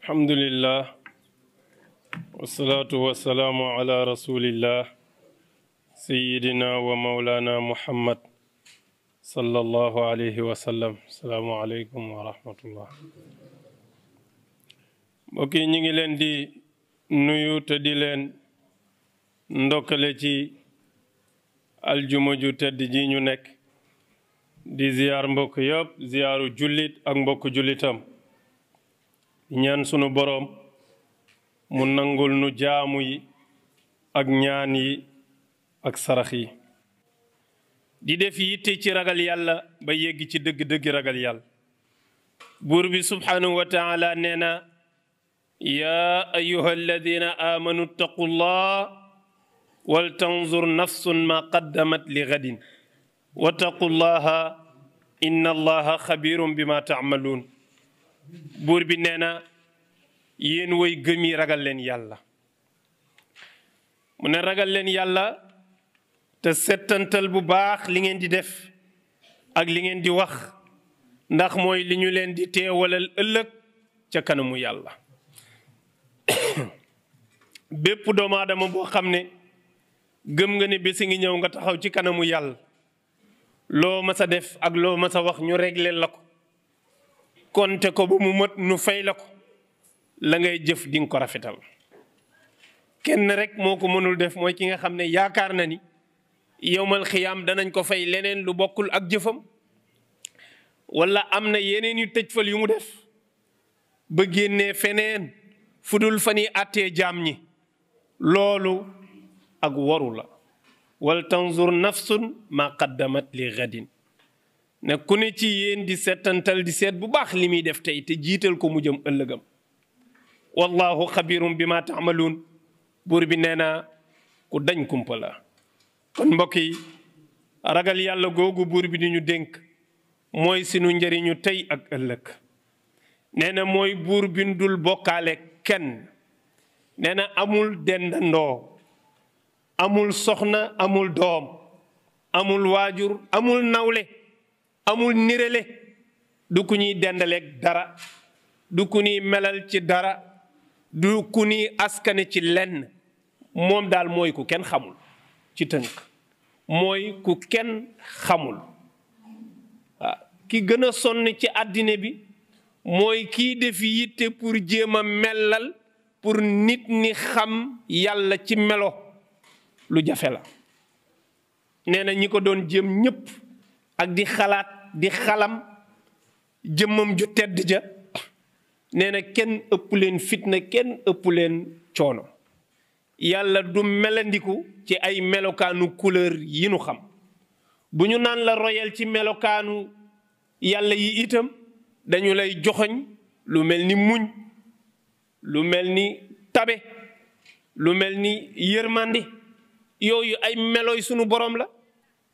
alhamdulillah wasalaatu wasalaamu ala rasulillah sayidina wa maulana muhammad sallallahu alayhi wa sallam. asalaamu aleykum wa rahmatullah. mbokk yi ñu ngi leen di nuyu te di leen ndokkale ci aljuma ju tedd ji ñu nekk di ziyaar mbokk yëpp ziyaaru jullit ak mbokk jullitam ñaan sunu boroom mu nangul nu jaamu yi ak ñaan yi ak sarax yi di def yitte ci ragal yàlla ba yegg ci dëgg-dëgg ragal yàlla. buur bi subhanahu wa taala nee na yaa ayuha alladina amanu ttaqullah wal tanzur nafsun ma qaddamat li gadin wattaqullaha inna allaha xabirum bima taamaluun. buur bi nee na yéen woy gëm yi ragal leen yàlla. mu ne ragal leen yàlla te settantal bu baax li ngeen di def ak li ngeen di wax ndax mooy li ñu leen di teewalal ëllëg ca kanamu yàlla. bépp doomu aadama boo xam ne gëm nga ne bési ngi ñëw nga taxaw ci kanamu yàlla loo mas a def ak loo mas a wax ñu réglé la ko konte ko ba mu mët nu fay la ko la ngay jëf di nga ko rafetal. kenn rek moo ko mënul def mooy ki nga xam ne yaakaar na ni yowmal xiyaam danañ ko fay leneen lu bokkul ak jëfam wala am na yeneen yu tëjfal yu mu def ba génnee feneen fudul fa ni àttee jaam ñi. loolu ak waru la. wal tanzur nafsun ma qaddamat li gadin ne ku ne ci yéen di settantal di seet bu baax li muy def tey te jiital ko mu jëm ëllëgam. wallahu xabirum bima taamaluun. buur bi nee na ku dañ kumpa la. kon mbokk yi ragal yàlla googu buur bi di ñu dénk mooy sunu njëriñu tey ak ëllëg. nee na mooy buur bi dul bokkaale kenn. nee na amul dendandoo amul soxna amul doom amul waajur amul nawle amul nirale du ku ñuy dendaleeg dara du ku ñuy melal ci dara du ku ñuy askane ci lenn. moom daal mooy ku kenn xamul ci tënk mooy ku kenn xamul. waaw ki gën a sonn ci àddina bi mooy kii def yitte pour jéem a mellal pour nit ñi xam yàlla ci melo lu jafe la. nee na ñi ko doon jéem ñëpp ak di xalaat di xalam jëmmam ju tedd ja nee na kenn ëpp leen fitna kenn ëpp leen coono. yàlla du melandiku ci ay melokaanu couleur yi nu xam. bu ñu naan la royal ci melokaanu yàlla yi itam dañu lay joxoñ lu mel ni muñ lu mel ni tabe lu mel ni yërmande. yooyu ay meloy sunu borom la.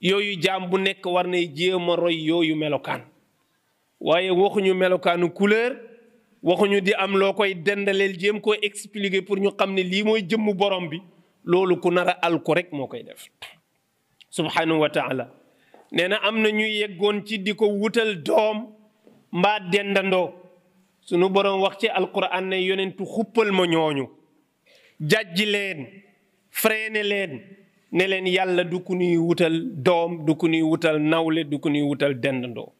yooyu jaam bu nekk war nay jéem a roy yooyu melokaan. waaye waxuñu melokaanu couleur waxuñu di am loo koy dendaleel jéem koo expliquer pour ñu xam ne lii mooy jëmmu borom bi. loolu ku nar a alku rek moo koy def subhanahu wa taala. nee na am na ñu yeggoon ci di ko wutal doom mbaa dendandoo. sunu borom wax ci alquran ne yonentu xuppal ma ñooñu jàjji leen freiné leen ne leen yàlla du ku ñuy wutal doom du ku ñuy wutal nawle du ku ñuy wutal dendandoo.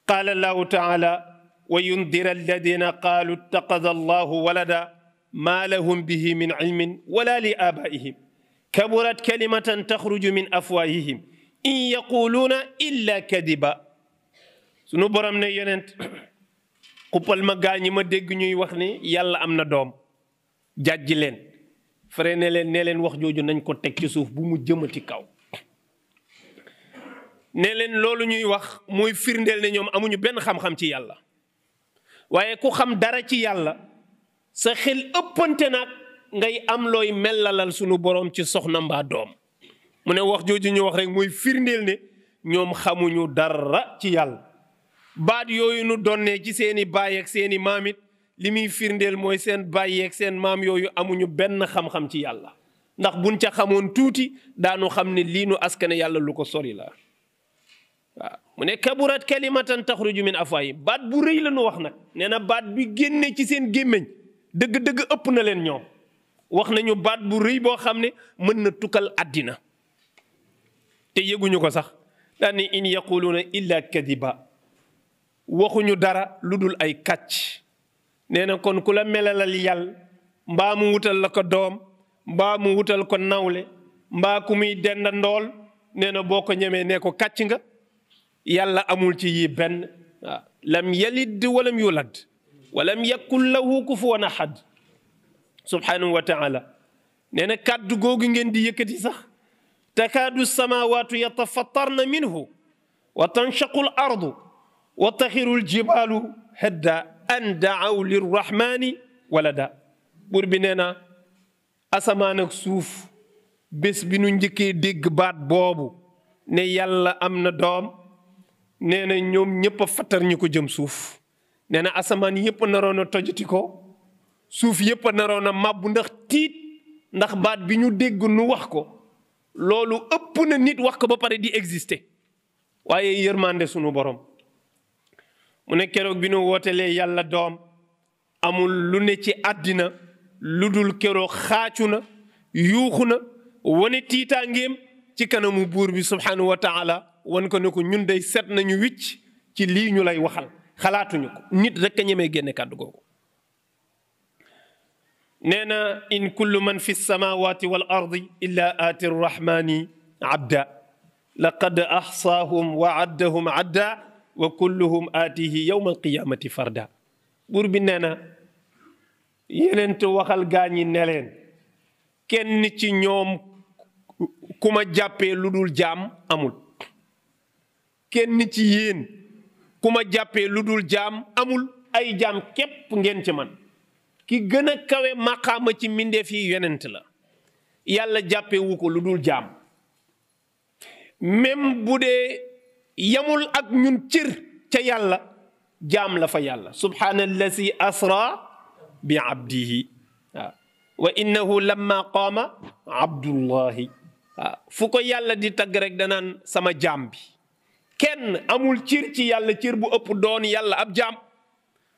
qaala allahu taala wa yundira alladina qaalu ittaqada allahu walada ma lahum bihi min ilmin wala li abaihim kaburat kalimatan taxruju min afwahihim in yaquluuna illa kadiba. sunu borom ne yonent xuppal ma gaañi ma dégg ñuy wax ni yàlla am na doom jàjji leen freiné leen ne leen wax jooju nañ ko teg ci suuf bu mu jëmati kaw. ne leen loolu ñuy wax mooy firndeel ne ñoom amuñu benn xam-xam ci yàlla. waaye ku xam dara ci yàlla sa xel ëppante nag ngay am looy mellalal sunu borom ci soxna mbaa doom. mu ne wax jooju ñu wax rek mooy firndeel ne ñoom xamuñu dara ci yàlla. baat yooyu nu donnee ci seeni baay ak seeni maam it li muy firndeel mooy seen baay ak seen maam yooyu amuñu benn xam-xam ci yàlla. ndax buñ ca xamoon tuuti daanu xam ne lii nu askane yàlla lu ko sori la. waaw mu ne kaburat kalimatan taxruju min afwaahim baat bu rëy la nu wax nag nee na baat bi génne ci seen gémmiñ dëgg-dëgg ëpp na leen ñoom wax nañu baat bu rëy boo xam ne mën na tukkal àddina te yëguñu ko sax daan ni in yaquluuna illa kadiba waxuñu dara lu dul ay kàcc nee na kon ku la melalal yàlla mbaa mu wutal la ko doom mbaa mu wutal ko nawle mbaa ku muy denda ndool nee na boo ko ñemee nee ko kàcc nga yàlla amul ci yi benn waaw lam yalid walam yulad walam yakun lahu kufuwan ahad subhanahu wa taala nee na kàddu googu ngeen di yëkkati sax takaadu samawatu yatafattarna minhu wa tanshaqu l ardu wa taxiru l jibaalu hadda an daaw lirrahmani walada buur bi nee na asamaan ak suuf bés bi nu njëkkee dégg baat boobu ne yàlla am na doom nee na ñoom ñëpp a fattar ñu ko jëm suuf nee na asamaan yëpp a naroon a tojati ko suuf yëpp a naroon a màbbu ndax tiit ndax baat bi ñu dégg nu wax ko loolu ëpp na nit wax ko ba pare di exister waaye yërmande sunu borom mu ne keroog bi nu wootelee yàlla doom amul lu ne ci àddina lu dul keroog xaacu na yuuxu na wane tiitaangeem ci kanamu buur bi subhanahu wa taala wan ko ne ko ñun day set nañu wicc ci lii ñu lay waxal xalaatuñu ko nit rek a ñemee génne kàddu googu nee na in kullu man fi samawati wal ardi illa aati rrahmani abda laqad ahsaahum wa addahum adda wa kulluhum aatihi yawma alqiyamati farda buur bi nee na yeneen te waxal gaa ñi ne leen kenn ci ñoom ku ma jàppee lu dul jaam amul kenn ci yéen ku ma jàppee lu dul jaam amul ay jaam képp ngeen ci man ki gën a kawe maqaama ci mbindeef yi yonent la yàlla jàppee wu ko lu dul jaam même bu dee yamul ak ñun cër ca yàlla jaam la fa yàlla subhaanallazi asra bi abdihi waaw wa innahu lamma qaama abdullahi waaw fu ko yàlla di tagg rek danaan sama jaam bi kenn amul cër ci yàlla cër bu ëpp doon yàlla ab jaam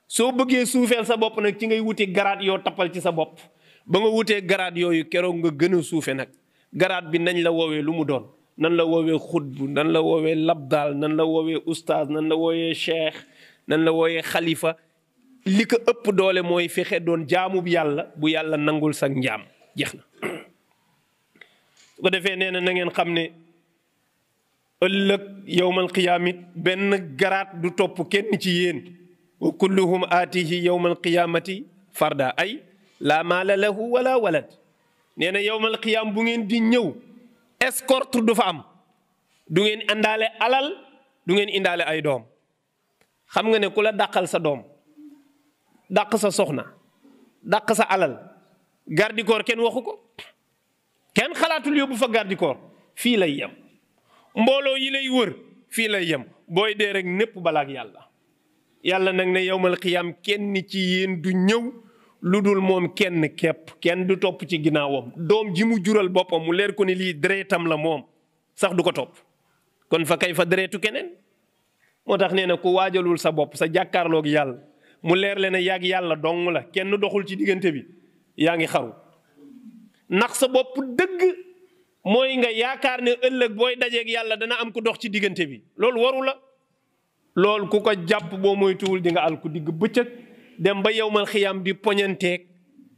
soo bëggee suufeel sa bopp nag ci ngay wuti garaat yoo tappal ci sa bopp ba nga wutee garaat yooyu keroog nga gën a suufe nag garaat bi nañ la woowee lu mu doon nan la woowee xutbu nan la woowee labdaal nan la woowee ustaaz nan la woowee cheikh nan la woowee xalifa li ko ëpp doole mooy fexe doon jaamub yàlla bu yàlla nangul sa njaam jeex na su ko defee nee na na ngeen xam ne ëllëg yowmal qiyaamit benn garaat du topp kenn ci yéen wa kulluhum aatihi yowmal qiyaamati farda ay laa maala lahu wala walad nee na yowmal qiyaam bu ngeen di ñëw escorte du fa am du ngeen indaale alal du ngeen indaale ay doom xam nga ne ku la dàqal sa doom dàq sa soxna dàq sa alal gardikoor kenn waxu ko kenn xalaatul yóbbu fa gardikoor fii lay yem mbooloo yi lay wër fii lay yem booy dee rek népp balaak yàlla yàlla nag ne yowmal xiyaam kenn ci yéen du ñëw lu dul moom kenn képp kenn du topp ci ginnaawam doom ji mu jural boppam mu leer ko ni lii deretam la moom sax du ko topp kon fa kay fa deretu keneen moo tax nee na ku waajalul sa bopp sa jàkkaarloog yàlla mu leer le ne yàgg yàlla dong la kenn doxul ci diggante bi yaa ngi xaru ndax sa bopp dëgg mooy nga yaakaar ne ëllëg booy dajeeg yàlla dana am ku dox ci diggante bi loolu waru la loolu ku ko jàpp boo moytuwul di nga al ku digg bëccëg dem ba yowmal xiyaam di poñanteeg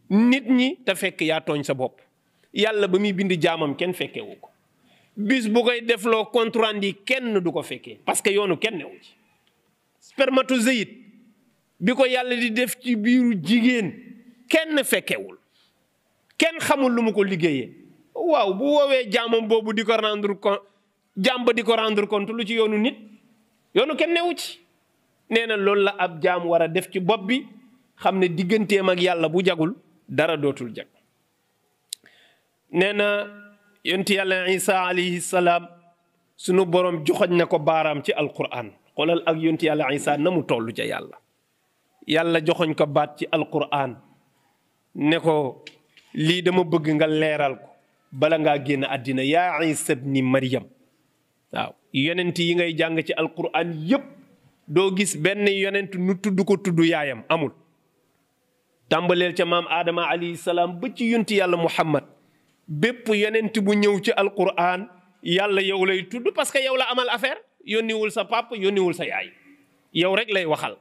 nit ñi te fekk yaa tooñ sa bopp yàlla ba muy bind jaamam kenn fekkewu ko bis bu koy defloo compte rendu kenn du ko fekkee parce que yoonu kenn newu ci spermatozoïde bi ko yàlla di def ci biiru jigéen kenn fekkewul kenn xamul lu mu ko liggéeyee waaw bu woowee jaamam boobu di ko rendre compte jaam ba di ko rendre compte lu ci yoonu nit yoonu kenn newu ci nee na loolu la ab jaam war a def ci bopp bi xam ne digganteem ak yàlla bu jagul dara dootul jag nee na yonent yàlla Isa alayhi salaam sunu borom joxoñ na ko baaraam ci alquran xoolal ak yonent yàlla Isa na mu toll ca yàlla yàlla joxoñ ko baat ci alquran ne ko lii dama bëgg nga leeral ko bala ngaa génn àddina yaa Isa ibni Maryam waaw yonent yi ngay jàng ci alquran yépp doo gis benn yonent nu tudd ko tudd yaayam amul. tàmbaleel ca maam Adama alayhi salaam ba ci yonti yàlla Muhammad bépp yonent bu ñëw ci alquran yàlla yow lay tudd parce que yow la amal affaire yónniwul sa papa yónniwul sa yaay yow rek lay waxal.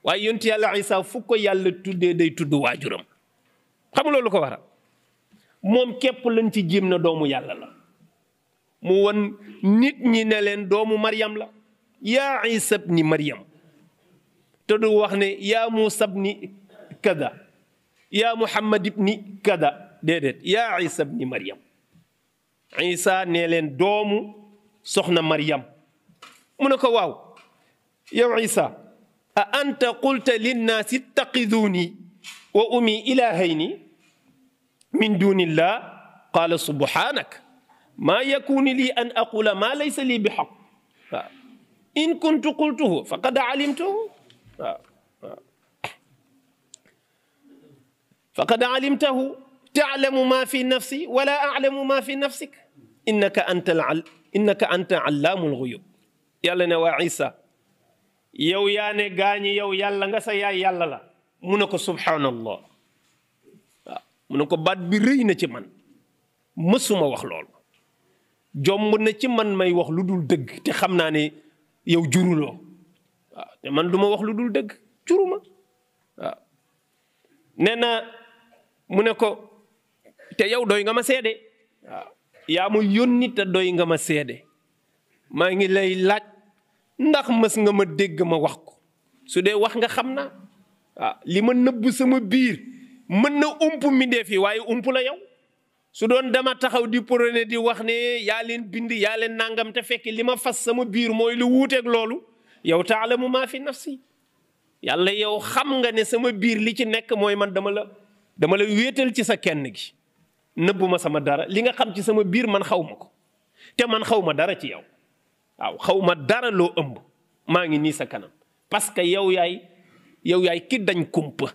waaye yonti yàlla Isa fu ko yàlla tuddee day tudd waajuram xam nga loolu ko waral moom képp lañ ci jéem na doomu yàlla la mu won nit ñi ne leen doomu Maryam la yaa Isa ibni Maryam te du wax ne yaa Muusa ibni kada yaa Muhammad ibni kada déedéet yaa Isa ibni Maryam Isa ne leen doomu soxna Maryam mu ne ko waaw yow Isa a anta qulta linnaasi ittaqiduuni wa ummi ilaahayni min duunillah qaala subhaanak maa yakuuni lii an aqula maa laysa lii bi xaq waaw in kuntu qultuhu faqad alimtuhu waaw waaw faqad alimtahu taalamu maa fi nafsi wala alamu maa fi nafsik innaka anta allaamul ghuyub yàlla ne waa Isa yow yaa ne gaañi yow yàlla nga sa yaay yàlla la mu ne ko subhanallah waaw mu ne ko baat bi rëy na ci man mësuma wax loolu jomb na ci man may wax lu dul dëgg te xam naa ne yow juruloo waaw te man duma wax lu dul dëgg juruma waaw nee na mu ne ko te yow doy nga ma seede waaw yaa ma yónni te doy nga ma seede maa ngi lay laaj ndax mës nga ma dégg ma wax ko su dee wax nga xam naa waaw li ma nëbb sama biir mën na ump mbindeef yi waaye ump la yow su doon dama taxaw di prôné di wax ne yaa leen bind yaa leen nangam te fekk li ma fas sama biir mooy lu wuuteeg loolu yow taalamu maa fi nafsi yàlla yow xam nga ne sama biir li ci nekk mooy man dama la wéetal ci sa kenn gi nëbbu ma sama dara li nga xam ci sama biir man xaw ma ko te man xaw ma dara ci yow waaw xaw ma dara loo ëmb maa ngi nii sa kanam parce que yow yaay ki dañ kumpa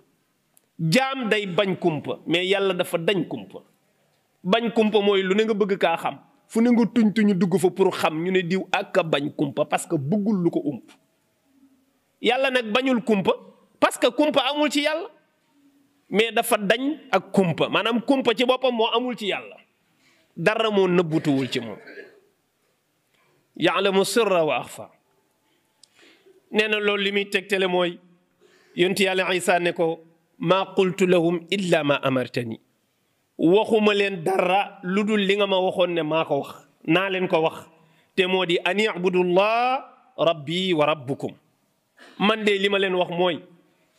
jaam day bañ kumpa mais yàlla dafa dañ kumpa bañ kumpa mooy lu ne nga bëgg kaa xam fu ne nga tuñ dugg fa pour xam ñu ne diw ak a bañ kumpa parce que bëggul lu ko ump yàlla nag bañul kumpa parce que kumpa amul ci yàlla mais dafa dañ ak kumpa maanaam kumpa ci boppam moo amul ci yàlla dara moo nëbbutuwul ci moom yaalamu sirra wa axfa nee na loolu li muy tegtale mooy yonti yàlla Isa ne ko maa qultu lahum illa ma amartani waxuma leen dara lu dul li nga ma waxoon ne maa ko wax naa leen ko wax te moo di an ibudullah rabbi wa rabbukum man de li ma leen wax mooy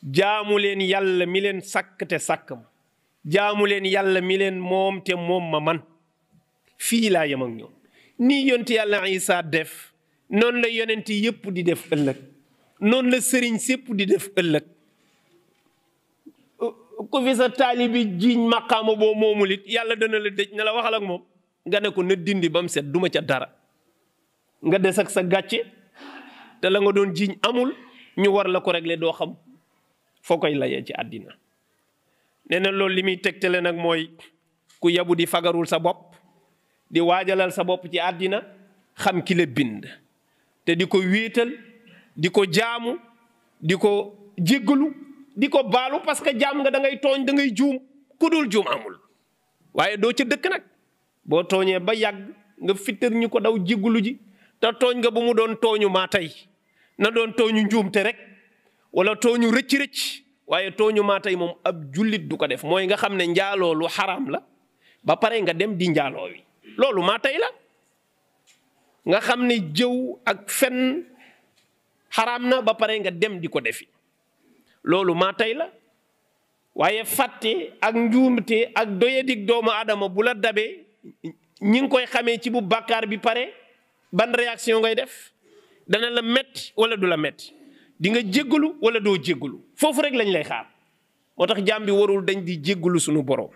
jaamu leen yàlla mi leen sàkk te sàkk ma jaamu leen yàlla mi leen moom te moom ma man fii laa yem ak ñoom nii yonti yàlla Isa def noonu la yonent yépp di def ëllëg noonu la sëriñ sépp di def ëllëg ku fi sa taalibi jiiñ maqaama boo moomul it yàlla dana la dëj na la waxal ak moom nga ne ko na dindi ba mu set duma ca dara nga des ak sa gàcce te la nga doon jiiñ amul ñu war la ko régler doo xam foo koy layee ci àddina nee na loolu li muy tegtale nag mooy ku yabu di fagarul sa bopp di waajalal sa bopp ci àddina xam ki la bind te di ko wéetal di ko jaamu di ko jéggalu di ko baalu parce que jaam nga da ngay tooñ da ngay juum ku dul juum amul waaye doo ca dëkk nag boo tooñee ba yàgg nga fittër ñu ko daw jéggalu ji te tooñ nga bu mu doon tooñu maa tey na doon tooñu njuumte rek wala tooñu rëcc-rëcc waaye tooñu maa tey moom ab jullit du ko def mooy nga xam ne njaaloo lu xaraam la ba pare nga dem di njaaloo wi loolu maa tey la nga xam ne jëw ak fen xaraam na ba pare nga dem di ko defi loolu maa tey la waaye fàtte ak njuumte ak doyedik doomu adama bu la dabee ñi ngi koy xamee ci bu bàkkaar bi pare ban réaction ngay def dana la metti wala du la metti di nga jéggalu wala doo jéggalu foofu rek lañ lay xaar moo tax jaam bi warul dañ di jéggalu suñu borom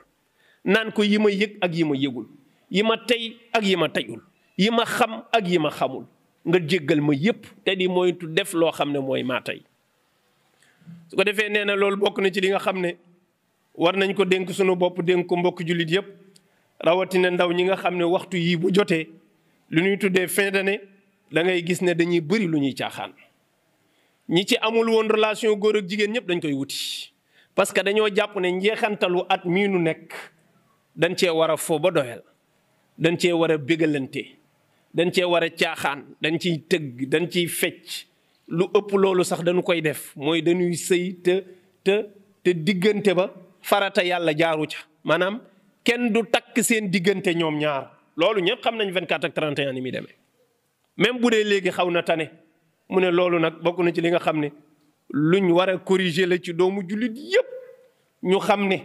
naan ko yi ma yëg ak yi ma yëgul yi ma tey ak yi ma teyul yi ma xam ak yi ma xamul nga jéggal ma yépp te di moytu def loo xam ne mooy maa tey su ko defee nee na loolu bokk na ci li nga xam ne war nañ ko dénk sunu bopp dénk ko mbokk jullit yépp rawatina ndaw ñi nga xam ne waxtu yii bu jotee lu ñuy tuddee fin d'année da ngay gis ne dañuy bëri lu ñuy caaxaan ñi ci amul woon relation góor ak jigéen ñëpp dañ koy wuti parce que dañoo jàpp ne njeexantalu at mii nu nekk dañ cee war a fo ba doyal dañ cee war a bégalante dañ cee war a caaxaan dañ ciy tëgg dañ ciy fecc lu ëpp loolu sax dañu koy def mooy dañuy sëy te diggante ba farata yàlla jaaru ca maanaam kenn du takk seen diggante ñoom ñaar loolu ñëpp xam nañ 24 ak 31 ni muy demee même bu dee léegi xaw na tane mu ne loolu nag bokk na ci li nga xam ne luñ war a corriger la ci doomu jullit yépp ñu xam ne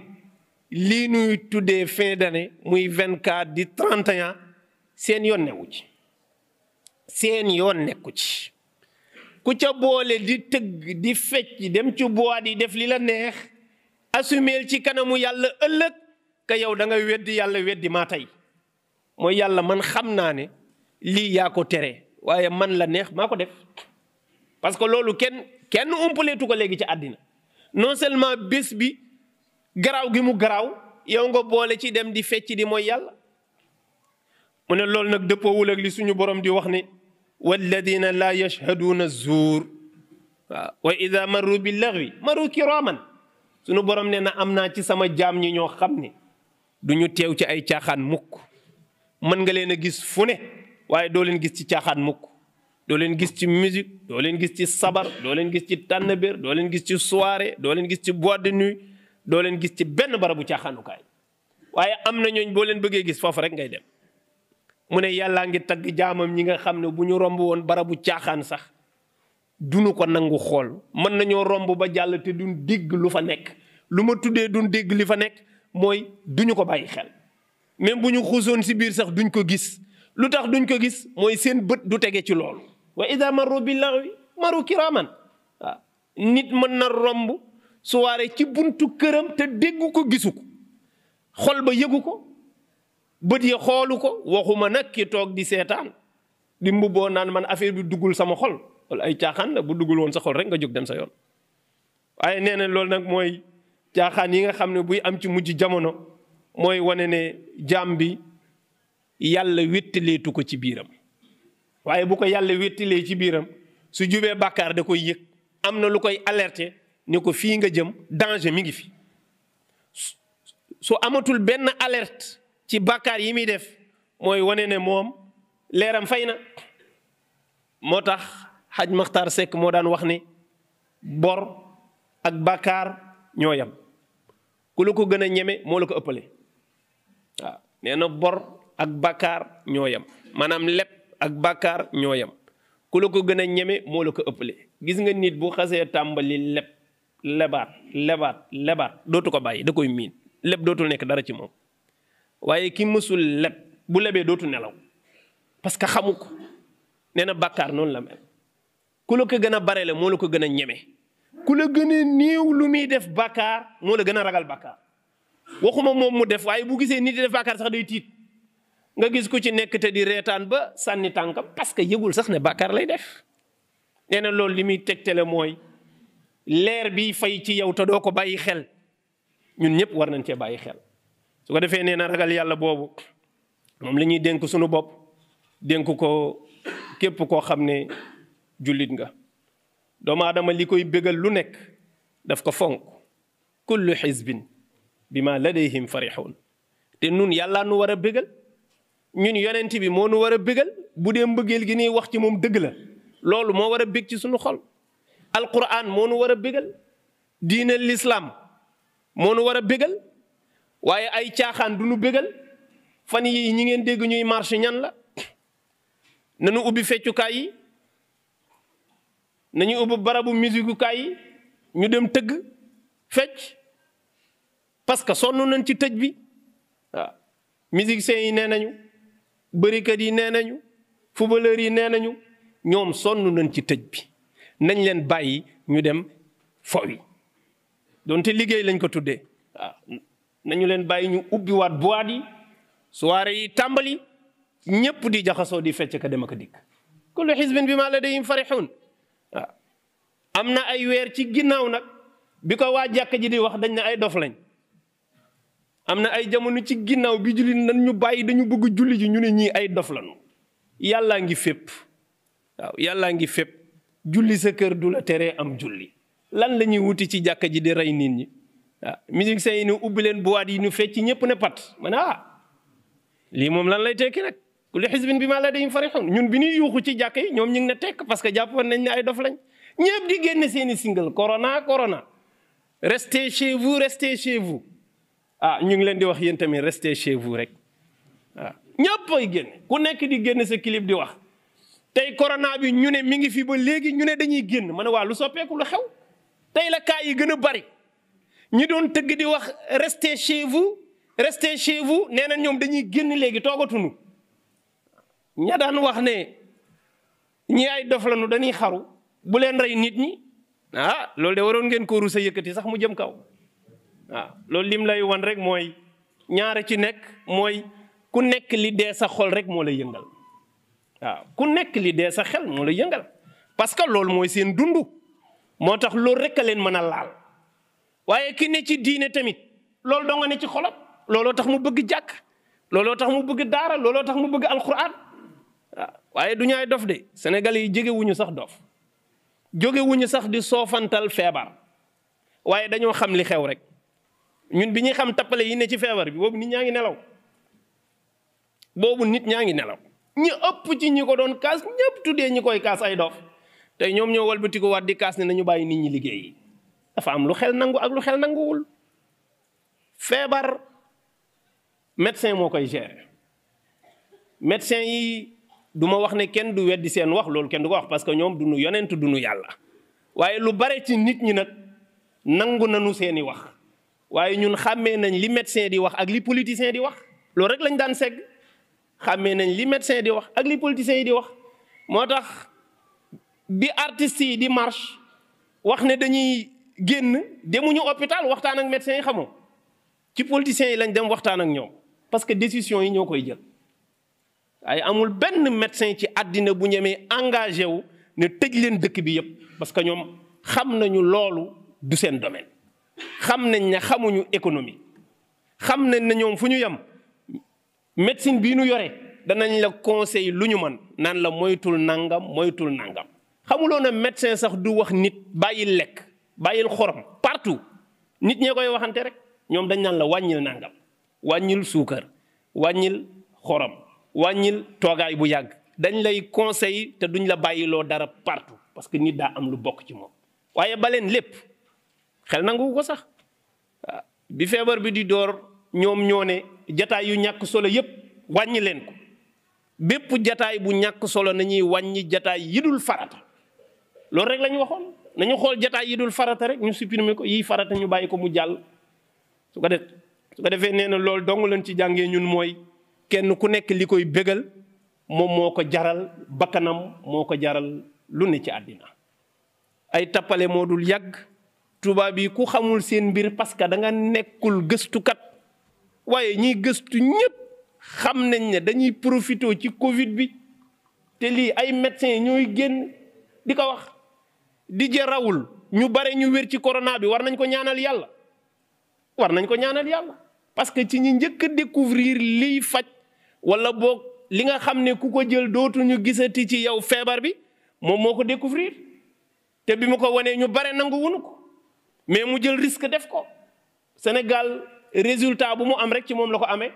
lii nuy tuddee fin d'année muy 24 di 31 seen yoon newu ci seen yoon nekku ci ku ca boole di tëgg di fecc dem ci bois di def li la neex assumeel ci kanamu yàlla ëllëg ka yow da nga weddi yàlla weddi maa tey mooy yàlla man xam naa ne lii yaa ko tere waaye man la neex maa ko def parce que loolu kenn umpaleetu ko léegi ci àddina non seulement bés bi garaaw gi mu garaaw yow nga boole ci dem di fecc di mooy yàlla mu ne loolu nag dëppoowul ak li suñu borom di wax ne walladina la yashhaduuna zuur waaw wa ida marru bil laghwi marru kiraman suñu borom nee na am naa ci sama jaam ñi ñoo xam ne du ñu teew ci ay caaxaan mukk mën nga leen a gis fu ne waaye doo leen gis ci caaxaan mukk doo leen gis ci musique doo leen gis ci sabar doo leen gis ci tànnbéer doo leen gis ci soirée doo leen gis ci boîte de nuit doo leen gis ci benn barabu caaxaanukaay waaye am na ñooñ boo leen bëggee gis foofu rek ngay dem mu ne yàllaa ngi tagg jaamam ñi nga xam ne bu ñu romb woon barabu caaxaan sax duñu ko nangu xool mën nañoo romb ba jàll te duñ dégg lu fa nekk lu ma tuddee duñ dégg li fa nekk mooy duñu ko bàyyi xel même bu ñu xuusoon si biir sax duñ ko gis lu tax duñ ko gis mooy seen bët du tege ci loolu wa ida marru bil laghwi marru kiraman waaw nit mën na romb soirée ci buntu këram te déggu ko gisu ko xol ba yëgu ko bët yi xoolu ko waxuma nag ki toog di seetaan di mbubboo naan man affaire bi duggul sama xol wala ay caaxaan la bu duggul woon sa xol rek nga jóg dem sa yoon waaye nee na loolu nag mooy caaxaan yi nga xam ne buy am ci mujj jamono mooy wane ne jaam bi yàlla wéttaleetu ko ci biiram waaye bu ko yàlla wéttalee ci biiram su jubee bàkkaar da koy yëg am na lu koy alerter ni ko fii nga jëm danger mi ngi fi su amatul benn alerte ci bàkkaar yi muy def mooy wane ne moom leeram fay na moo tax Haj Maxtaar Sekk moo daan wax ne bor ak bàkkaar ñoo yam ku la ko gën a ñeme moo la ko ëppale waaw nee na bor ak bàkkaar ñoo yam maanaam leb ak bàkkaar ñoo yam ku la ko gën a ñeme moo la ko ëppale gis nga nit bu xasee tàmbali lebaat dootu ko bàyyi da koy miin leb dootul nekk dara ci moom waaye ki mësul leb bu lebee dootu nelaw parce que xamu ko nee na bàkkaar noonu la mel ku la ko gën a bare la moo la ko gën a ñeme ku la gën a néew lu muy def bàkkaar moo la gën a ragal bàkkaar waxuma moom mu def waaye bu gisee nit di def bàkkaar sax day tiit nga gis ku ci nekk te di reetaan ba sànni tànkam parce que yëgul sax ne bàkkaar lay def nee na loolu li muy tegtale mooy leer bi fay ci yow te doo ko bàyyi xel ñun ñëpp war nañ cee bàyyi xel su ko defee nee na ragal yàlla boobu moom la ñuy dénk suñu bopp dénk ko képp koo xam ne jullit nga doomu aadama li koy bégal lu nekk daf ko fonk kullu xisbin bima ladayhim farixuun te nun yàlla nu war a bégal ñun yonent bi moo nu war a bégal bu dee mbëggeel gi nii wax ci moom dëgg la loolu moo war a bég ci suñu xol alquran moo nu war a bégal diine l'islam moo nu war a bégal waaye ay caaxaan du nu bégal fan yi ñi ngeen dégg ñuy marche ñan la nañu ubbi feccukaay yi nañu ubbi barabu musikukaay yi ñu dem tëgg fecc parce que sonn nañ ci tëj bi waaw musiciens yi nee nañu bërikat yi nee nañu footballeurs yi nee nañu ñoom sonn nañ ci tëj bi nañ leen bàyyi ñu dem fo wi donte liggéey lañ ko tuddee waaw nañu leen bàyyi ñu ubbiwaat boîte yi soirée yi tàmbali ñëpp di jaxasoo di fecc ka dem ak dikk kullu xisbin bimaa ladayhim farixuun waaw am na ay weer ci ginnaaw nag bi ko waa jàkka ji di wax dañ ne ay dof lañ am na ay jamono ci ginnaaw bi julli nan ñu bàyyi dañu bëgg julli ji ñu ne ñii ay dof lañu yàllaa ngi fépp waaw yàllaa ngi fépp julli sa kër du la teree am julli lan la ñuy wuti ci jàkka ji di rey nit ñi waaw musiciens yi ñu ubbi leen boîte yi ñu fecc ñëpp ne pat ma ne lii moom lan lay tekki nag kullu xisbin bimaa ladayhim farihun ñun bi ñuy yuuxu ci jàkka yi ñoom ñu ngi ne tekk parce que jàppoon nañ ne ay dof lañ ñëpp di génne seeni single corona corona restez chez vous ñu ngi leen di wax yéen tamit restez chez vous rek waaw ñëpp ay génne ku nekk di génne sa clip di wax tey corona bi ñu ne mi ngi fi ba léegi ñu ne dañuy génn ma ne waa lu soppeeku lu xew tey la cas yi gën a bari ñi doon tëgg di wax restez chez vous nee na ñoom dañuy génn léegi toogatunu ña daan wax ne ñi ay dof lañu dañuy xaru bu leen rey nit ñi loolu de waroon ngeen ko rusa yëkkati sax mu jëm kaw waaw loolu lim lay wan rek mooy ñaara ci nekk mooy ku nekk li dee sa xol rek moo la yëngal waaw ku nekk li dee sa xel moo la yëngal parce que loolu mooy seen dund moo tax loolu rek a leen mën a laal waaye ki ne ci diine tamit loolu doo nga ne ci xolam looloo tax mu bëgg jàkk looloo tax mu bëgg daara looloo tax mu bëgg alquran waaw waaye du ñaay dof de Sénégalais yi jegewuñu sax dof jógewuñu sax di soofantal feebar waaye dañoo xam li xew rek ñun bi ñuy xam tappale yi ne ci feebar bi boobu nit ñaa ngi nelaw ñi ëpp ci ñi ko doon kaas ñëpp tuddee ñi koy kaas ay dof tey ñoom ñoo walbati ko waat di kaas ne nañu bàyyi nit ñi liggéey yi dafa am lu xel nangu ak lu xel nanguwul feebar médecin moo koy gérer médecin yi du ma wax ne kenn du weddi seen wax loolu kenn du ko wax parce que ñoom du nu yonent du nu yàlla waaye lu bare ci nit ñi nag nangu nanu seeni wax waaye ñun xàmmee nañ li médecin di wax ak li politicien di wax loolu rek lañ daan segg xàmmee nañ li médecin di wax ak li politicien yi di wax moo tax bi artistes yi di marche wax ne dañuy génn demuñu hôpital waxtaan ak médecin yi xamoo ci politiciens yi lañ dem waxtaan ak ñoom parce que décision yi ñoo koy jël waaye amul benn médecin ci àddina bu ñemee engagé wu ne tëj leen dëkk bi yëpp parce que ñoom xam nañu loolu du seen domaine xam nañ ne xamuñu économie xam nañ ne ñoom fu ñu yem médecine bii nu yore danañ la conseil lu ñu mën naan la moytul nangam xamuloo ne médecin sax du wax nit bàyyil lekk bàyyil xorom partout nit ñee koy waxante rek ñoom dañ naan la wàññil nangam wàññil suukar wàññil xorom wàññil toogaay bu yàgg dañ lay conseil te duñ la bàyyiloo dara partout parce que nit daa am lu bokk ci moom waaye baleen lépp xel nangu ko sax waaw bi feebar bi di door ñoom ñoo ne jataay yu ñàkk solo yépp wàññi leen ko bépp jataay bu ñàkk solo nañuy wàññi jataay yi dul farata loolu rek la ñu waxoon nañu xool jataay yi dul farata rek ñu supprimer ko yi farata ñu bàyyi ko mu jàll su ko defee nee na loolu dong leen ci jàngee ñun mooy kenn ku nekk li koy bégal moom moo ko jaral bakkanam moo ko jaral lu ne ci àddina ay tappale moo dul yàgg tubaab yi ku xamul seen mbir parce que da nga nekkul gëstukat waaye ñiy gëstu ñëpp xam nañ ne dañuy profité ci Covid bi te lii ay médecins ñooy génn di ko wax di jarawul ñu bare ñu wér ci corona bi war nañ ko ñaanal yàlla parce que ci ñi njëkk a découvrir liy faj wala boog li nga xam ne ku ko jël dootuñu gisati ci yow feebar bi moom moo ko découvrir te bi mu ko wanee ñu bare nangu wunu ko mais mu jël risque def ko Sénégal résultat bu mu am rek ci moom la ko amee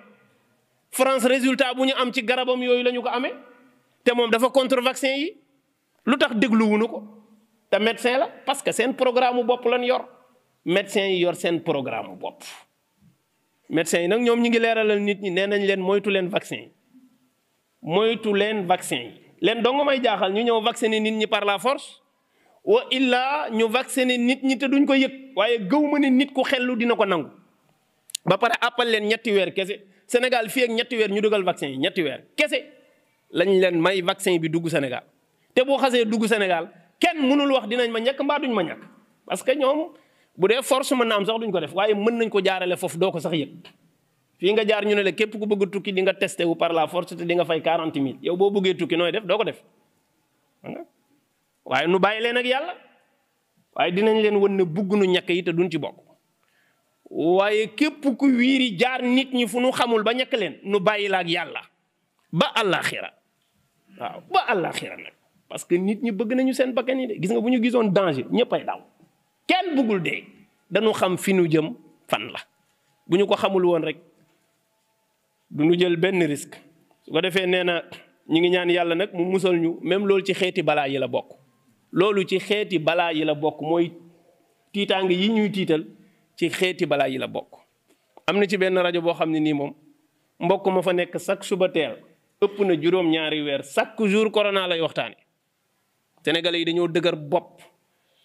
France résultat bu ñu am ci garabam yooyu la ñu ko amee te moom dafa contre vaccin yi lu tax dégluwunu ko te médecin la parce que seen programme mu bopp lañ yor médecin yi yor seen programme mu bopp médecin yi nag ñoom ñi ngi leeralal nit ñi nee nañ leen moytu leen vaccin yi leen dong may jaaxal ñu ñëw vacciner nit ñi par la force wa illa ñu vacciner nit ñi te duñ ko yëg waaye gëw ma ne nit ku xellu dina ko nangu ba pare appal leen ñetti weer kese Sénégal fii ak ñetti weer ñu dugal vaccin yi ñetti weer kese lañ leen may vaccin bi dugg Sénégal te boo xasee dugg Sénégal kenn mënul wax dinañ ma ñàkk mbaa duñ ma ñàkk parce que ñoom bu dee force mën na am sax duñ ko def waaye mën nañ ko jaarale foofu doo ko sax yëg fii nga jaar ñu ne la képp ku bëgg tukki di nga testé wu par la force te di nga fay 40 000 yow boo bëggee tukki nooy def doo ko def waaye nu bàyyi leen ak yàlla waaye dinañ leen wan ne bugg nu ñàkk yi te duñ ci bokk waaye képp ku wiiri jaar nit ñi fu nu xamul ba ñàkk leen nu bàyyi la ak yàlla ba àllaaxira waaw ba àllaaxira nag parce que nit ñi bëgg nañu seen bakkan yi de gis nga bu ñu gisoon danger ñëppay daw kenn bëggul dee dañu xam fi nu jëm fan la bu ñu ko xamul woon rek du ñu jël benn risque su ko defee nee na ñu ngi ñaan yàlla nag mu musal ñu même loolu ci xeeti balaa yi la bokk loolu ci xeeti balaa yi la bokk mooy tiitaange yi ñuy tiital ci xeeti balaa yi la bokk am na ci benn rajo boo xam ne nii moom mbokk ma fa nekk chaque suba teel ëpp na juróom-ñaari weer chaque jour corona lay waxtaane sénégalais yi dañoo dëgër bopp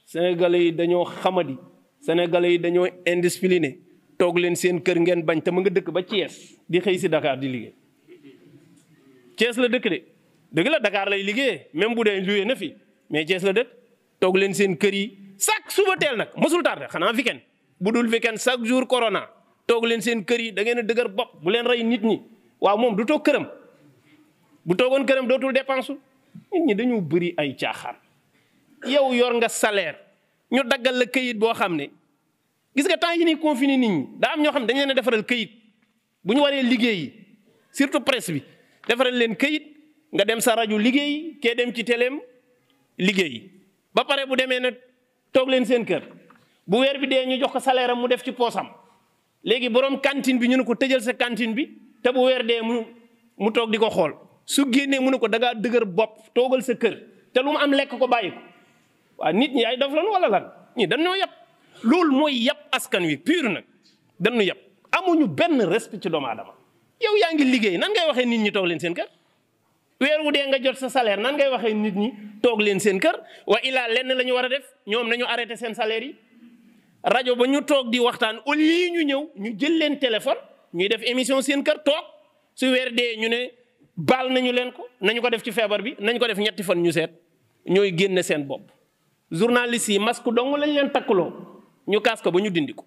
sénégalais yi dañoo xamadi sénégalais yi dañoo indiscipliné toog leen seen kër ngeen bañ te mu nga dëkk ba Thiès di xëy si Dakar di liggéey Thiès la dëkk de dëgg la Dakar lay liggéeyee même bu dee luwee na fi mais Thiès la dëkk toog leen seen kër yi chaque suba teel nag mosul tardé xanaa weekend bu dul weekend chaque jour corona toog leen seen kër yi da ngeen a dëgër bopp bu leen rey nit ñi waaw moom du toog këram bu toogoon këram dootul dépense nit ñi dañoo bëri ay caaxaan yow yor nga salaire ñu daggal la këyit boo xam ne gis nga temps yi nii confiné nit ñi daa am ñoo xam ne dañu leen a defaral këyit bu ñu waree liggéeyi surtout presse bi defaral leen këyit nga dem sa rajo liggéeyi kee dem ci téléem liggéeyi ba pare bu demee ne toog leen seen kër bu weer bi dee ñu jox ko salaire am mu def ci poosam léegi borom cantine bi ñu ne ko tëjal sa cantine bi te bu weer dee mu toog di ko xool su génnee mu ne ko da ngaa dëgër bopp toogal sa kër te lu mu am lekk ko bàyyi ko waaw nit ñi ay dof lan wala lan ñii dañoo yàpp loolu mooy yàpp askan wi pur nag dañu yàpp amuñu benn respect ci doomu aadama yow yaa ngi liggéey nan ngay waxee nit ñi toog leen seen kër weer wu dee nga jot sa salaire nan ngay waxee nit ñi toog leen seen kër wa ilaa lenn la ñu war a def ñoom nañu arrêté seen salaire yi rajo ba ñu toog di waxtaan au lieu ñu ñëw ñu jël leen téléphone ñuy def émission seen kër toog su weer dee ñu ne baal nañu leen ko nañu ko def ci feebar bi nañu ko def ñetti fan ñu seet ñooy génne seen bopp journaliste yi masque dong lañ leen takkaloo ñu kaas ko ba ñu dindi ko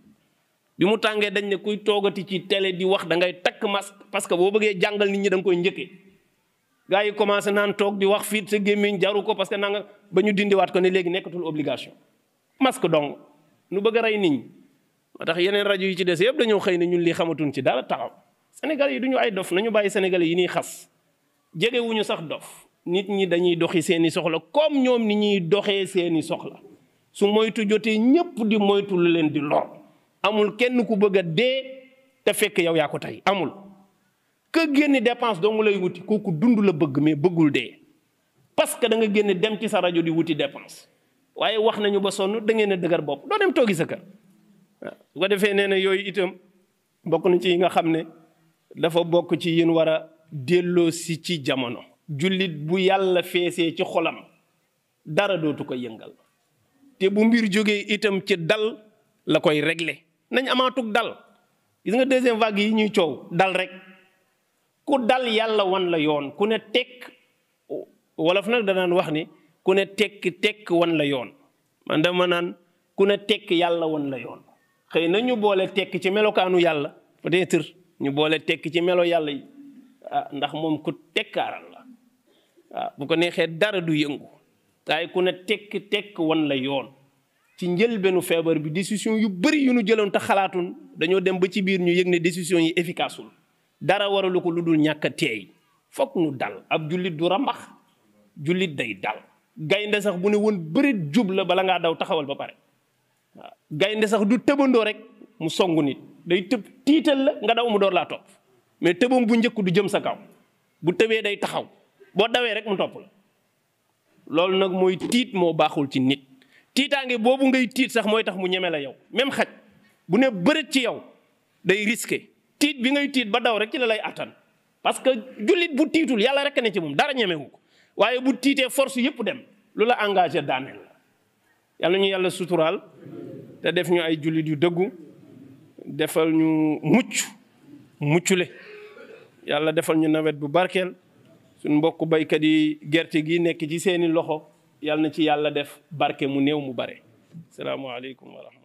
bi mu tàngee dañ ne kuy toogati ci télé di wax da ngay takk masque parce que boo bëggee jàngal nit ñi da nga koy njëkkee gars yi commencé naan toog di wax fii sa gémmiñ jaru ko parce que nanga ba ñu dindiwaat ko ne léegi nekkatul obligation masque dong nu bëgg a rey nit ñi moo tax yeneen rajo yi ci des yëpp dañoo xëy ne ñun lii xamatuñ ci dara taxaw Sénégalais yi duñu ay dof nañu bàyyi Sénégalais yi ñuy xas jegewuñu sax dof nit ñi dañuy doxi seeni soxla comme ñoom ni ñuy doxee seeni soxla su moytu jotee ñëpp di moytu lu leen di lor amul kenn ku bëgg a dee te fekk yow yaa ko tey amul que génne dépense dong lay wuti kooku dund la bëgg mais bëggul dee parce que da nga génne dem ci sa rajo di wuti dépense waaye wax nañu ba sonn da ngeen a dëgër bopp doo dem toogi sa kër waaw su ko defee nee na yooyu itam bokk na ci yi nga xam ne dafa bokk ci yéen war a delloo si ci jamono jullit bu yàlla feesee ci xolam dara dootu ko yëngal te bu mbir jógee itam ci dal la koy régler nañ amaatug dal gis nga deuxième vague yi ñuy coow dal rek ku dal yàlla wan la yoon ku ne tekk wolof nag danaan wax ni ku ne tekk wan la yoon man dama naan ku ne tekk yàlla wan la yoon xëy na ñu boole tekk ci melokaanu yàlla peut-être ñu boole tekk ci melo yàlla yi ndax moom ku tekkaaral la waaw bu ko neexee dara du yëngu waaye ku ne tekk wan la yoon ci njëlbeenu feebar bi décision yu bëri yu nu jëloon te xalaatun dañoo dem ba ci biir ñu yëg ne décision yi efficaceul dara waralu ko lu dul ñàkk a teey fokk nu dal ab jullit du rambax jullit day dal gaynde sax bu ne woon bëri jub la bala ngaa daw taxawal ba pare waaw gaynde sax du tëbandoo rek mu songu nit day tëb tiital la nga daw mu door laa topp mais tëbam bu njëkk du jëm sa kaw bu tëbee day taxaw boo dawee rek mu topp la loolu nag mooy tiit moo baaxul ci nit tiitaange boobu ngay tiit sax mooy tax mu ñeme la yow même xaj bu ne bëreet ci yow day risqué tiit bi ngay tiit ba daw rek ci la lay attan parce que jullit bu tiitul yàlla rek ne ci moom dara ñemewu ko waaye bu tiitee force yëpp dem lu la engagé daaneel la yàlla ñu yàlla suturaal te def ñu ay jullit yu dëggu defal ñu muccule yàlla defal ñu nawet bu barkeel suñ mbokk baykat yi gerte gi nekk ci seeni loxo yàlla na ci yàlla def barke mu néew mu bare salaamaaleykum wa rahmatulah